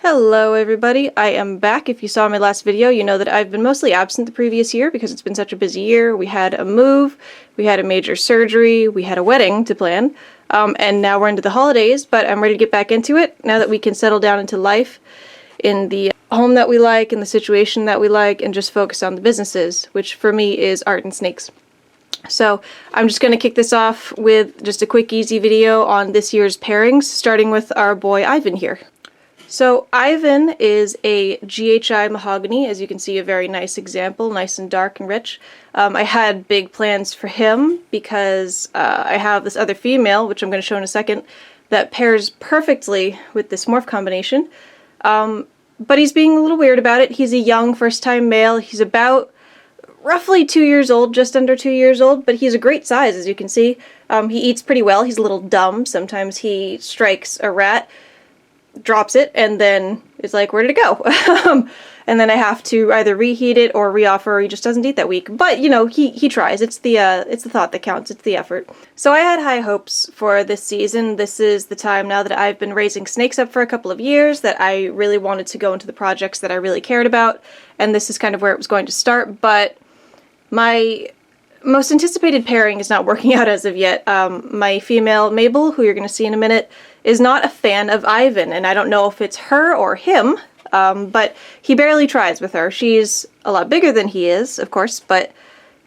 Hello everybody, I am back. If you saw my last video, you know that I've been mostly absent the previous year because it's been such a busy year. We had a move, we had a major surgery, we had a wedding to plan, and now we're into the holidays, but I'm ready to get back into it now that we can settle down into life in the home that we like, in the situation that we like, and just focus on the businesses, which for me is art and snakes. So I'm just going to kick this off with just a quick easy video on this year's pairings, starting with our boy Ivan here. So Ivan is a GHI mahogany, as you can see, a very nice example, nice and dark and rich. I had big plans for him because I have this other female, which I'm going to show in a second, that pairs perfectly with this morph combination. But he's being a little weird about it. He's a young first-time male. He's about roughly 2 years old, just under 2 years old, but he's a great size, as you can see. He eats pretty well. He's a little dumb. Sometimes he strikes a rat, drops it, and then is like, where did it go? And then I have to either reheat it or reoffer, or he just doesn't eat that week. But, you know, he tries. It's the thought that counts. It's the effort. So I had high hopes for this season. This is the time now that I've been raising snakes up for a couple of years that I really wanted to go into the projects that I really cared about, and this is kind of where it was going to start, but my most anticipated pairing is not working out as of yet. My female, Mabel, who you're going to see in a minute, is not a fan of Ivan, and I don't know if it's her or him, but he barely tries with her. She's a lot bigger than he is, of course, but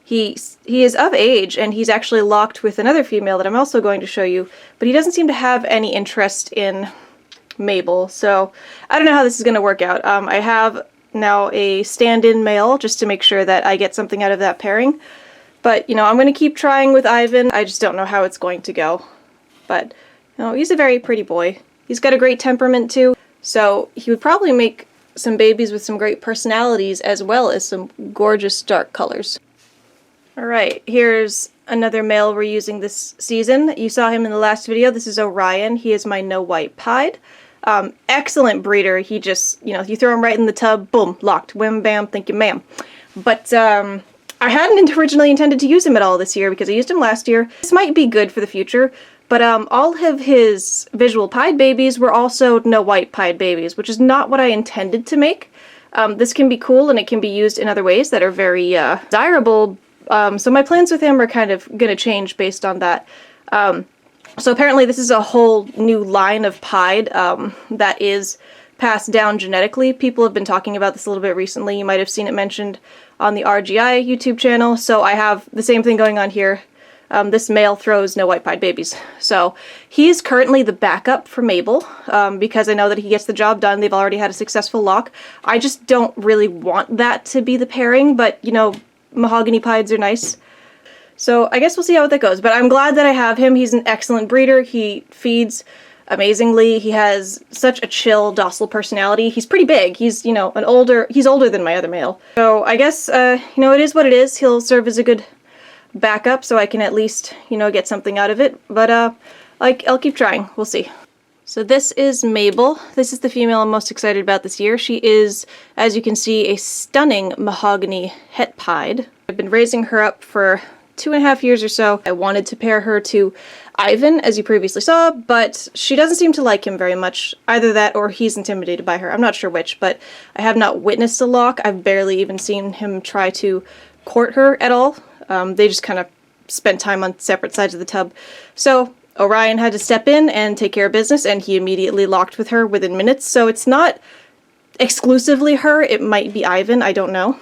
he is of age, and he's actually locked with another female that I'm also going to show you, but he doesn't seem to have any interest in Mabel, so I don't know how this is going to work out. I have now a stand-in male just to make sure that I get something out of that pairing. But, you know, I'm going to keep trying with Ivan. I just don't know how it's going to go. But, you know, he's a very pretty boy. He's got a great temperament, too. So he would probably make some babies with some great personalities as well as some gorgeous dark colors. Alright, here's another male we're using this season. You saw him in the last video. This is Orion. He is my no white pied. Excellent breeder. He just, you know, you throw him right in the tub, boom, locked. Whim, bam, thank you, ma'am. But, I hadn't originally intended to use him at all this year because I used him last year. This might be good for the future, but all of his visual pied babies were also no white pied babies, which is not what I intended to make. This can be cool and it can be used in other ways that are very desirable, so my plans with him are kind of going to change based on that. So apparently this is a whole new line of pied that is passed down genetically. People have been talking about this a little bit recently. You might have seen it mentioned on the RGI YouTube channel. So I have the same thing going on here. This male throws no white pied babies. So he's currently the backup for Mabel because I know that he gets the job done. They've already had a successful lock. I just don't really want that to be the pairing, but you know, mahogany pieds are nice. So I guess we'll see how that goes, but I'm glad that I have him. He's an excellent breeder. He feeds amazingly. He has such a chill, docile personality. He's pretty big. He's, you know, he's older than my other male. So I guess, you know, it is what it is. He'll serve as a good backup so I can at least, you know, get something out of it. But, I'll keep trying. We'll see. So this is Mabel. This is the female I'm most excited about this year. She is, as you can see, a stunning mahogany het pied. I've been raising her up for 2.5 years or so. I wanted to pair her to Ivan, as you previously saw, but she doesn't seem to like him very much. Either that or he's intimidated by her. I'm not sure which, but I have not witnessed a lock. I've barely even seen him try to court her at all. They just kind of spent time on separate sides of the tub. So Orion had to step in and take care of business, and he immediately locked with her within minutes. So it's not exclusively her. It might be Ivan. I don't know.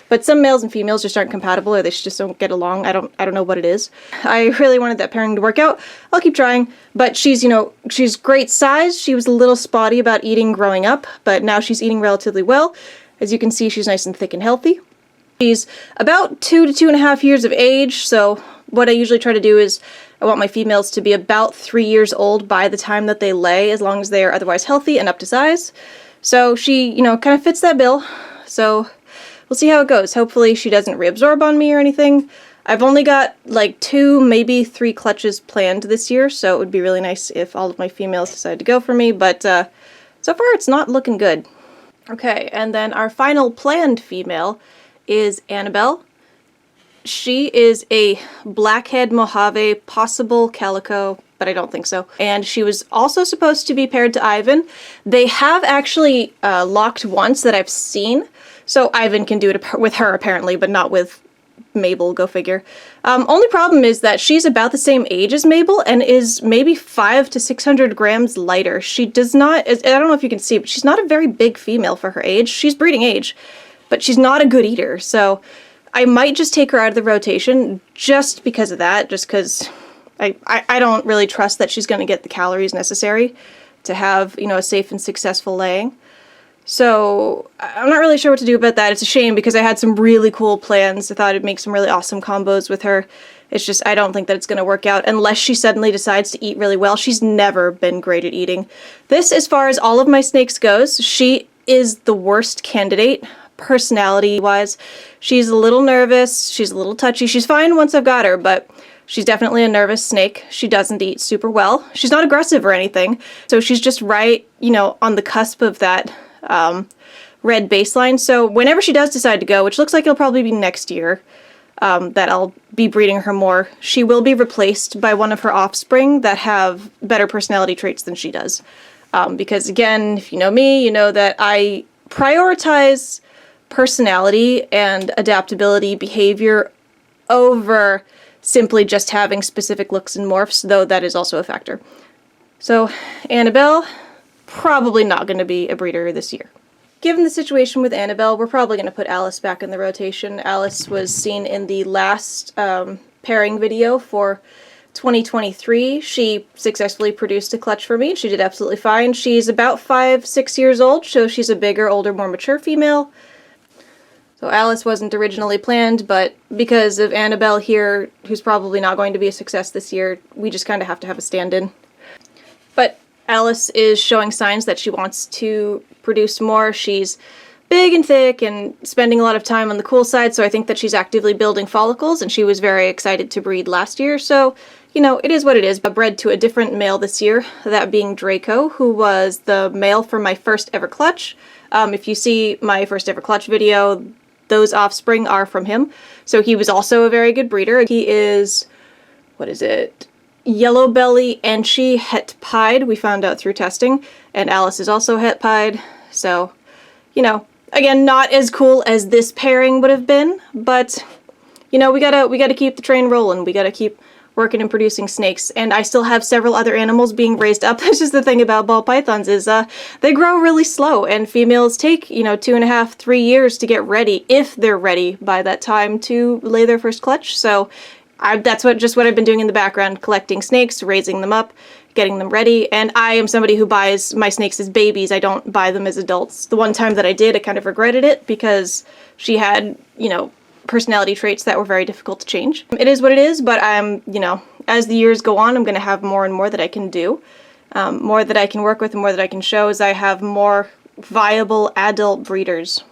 But some males and females just aren't compatible, or they just don't get along. I don't know what it is. I really wanted that pairing to work out. I'll keep trying. But she's, you know, she's great size. She was a little spotty about eating growing up, but now she's eating relatively well. As you can see, she's nice and thick and healthy. She's about 2 to 2.5 years of age, so what I usually try to do is I want my females to be about 3 years old by the time that they lay, as long as they are otherwise healthy and up to size. So she, you know, kind of fits that bill. So we'll see how it goes. Hopefully she doesn't reabsorb on me or anything. I've only got like 2, maybe 3 clutches planned this year, so it would be really nice if all of my females decide to go for me, but so far it's not looking good. Okay, and then our final planned female is Annabelle. She is a blackhead Mojave, possible calico, but I don't think so. And she was also supposed to be paired to Ivan. They have actually locked once that I've seen, so Ivan can do it with her apparently, but not with Mabel, go figure. Only problem is that she's about the same age as Mabel and is maybe 500 to 600 grams lighter. She does not, I don't know if you can see, but she's not a very big female for her age. She's breeding age, but she's not a good eater, so I might just take her out of the rotation just because of that, just because I don't really trust that she's going to get the calories necessary to have, you know, a safe and successful laying. So I'm not really sure what to do about that. It's a shame because I had some really cool plans. I thought it'd make some really awesome combos with her. It's just, I don't think that it's going to work out unless she suddenly decides to eat really well. She's never been great at eating. This, as far as all of my snakes goes, she is the worst candidate, personality-wise. She's a little nervous, she's a little touchy. She's fine once I've got her, but she's definitely a nervous snake. She doesn't eat super well. She's not aggressive or anything, so she's just right, you know, on the cusp of that red baseline. So whenever she does decide to go, which looks like it'll probably be next year, that I'll be breeding her more, she will be replaced by one of her offspring that have better personality traits than she does. Because again, if you know me, you know that I prioritize personality and adaptability behavior over simply just having specific looks and morphs, though that is also a factor. So Annabelle, probably not going to be a breeder this year. Given the situation with Annabelle, we're probably going to put Alice back in the rotation. Alice was seen in the last pairing video for 2023. She successfully produced a clutch for me. She did absolutely fine. She's about 5-6 years old, so she's a bigger, older, more mature female. So Alice wasn't originally planned, but because of Annabelle here, who's probably not going to be a success this year, we just kind of have to have a stand-in. But Alice is showing signs that she wants to produce more. She's big and thick and spending a lot of time on the cool side, so I think that she's actively building follicles, and she was very excited to breed last year, so, you know, it is what it is. I bred to a different male this year, that being Draco, who was the male for my first ever clutch. If you see my first ever clutch video, those offspring are from him, so he was also a very good breeder. He is, what is it? Yellow belly Enchi het pied, we found out through testing, and Alice is also het pied, so, you know, again, not as cool as this pairing would have been, but, you know, we gotta keep the train rolling, we gotta keep working and producing snakes, and I still have several other animals being raised up. That's just the thing about ball pythons is, they grow really slow, and females take, you know, 2.5-3 years to get ready, if they're ready by that time to lay their first clutch, so that's just what I've been doing in the background, collecting snakes, raising them up, getting them ready, and I am somebody who buys my snakes as babies. I don't buy them as adults. The one time that I did, I kind of regretted it because she had, you know, personality traits that were very difficult to change. It is what it is, but you know, as the years go on, I'm going to have more and more that I can do, more that I can work with and more that I can show as I have more viable adult breeders.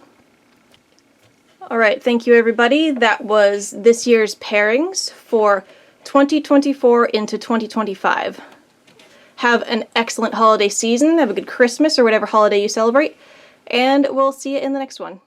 Alright, thank you everybody. That was this year's pairings for 2024 into 2025. Have an excellent holiday season, have a good Christmas or whatever holiday you celebrate, and we'll see you in the next one.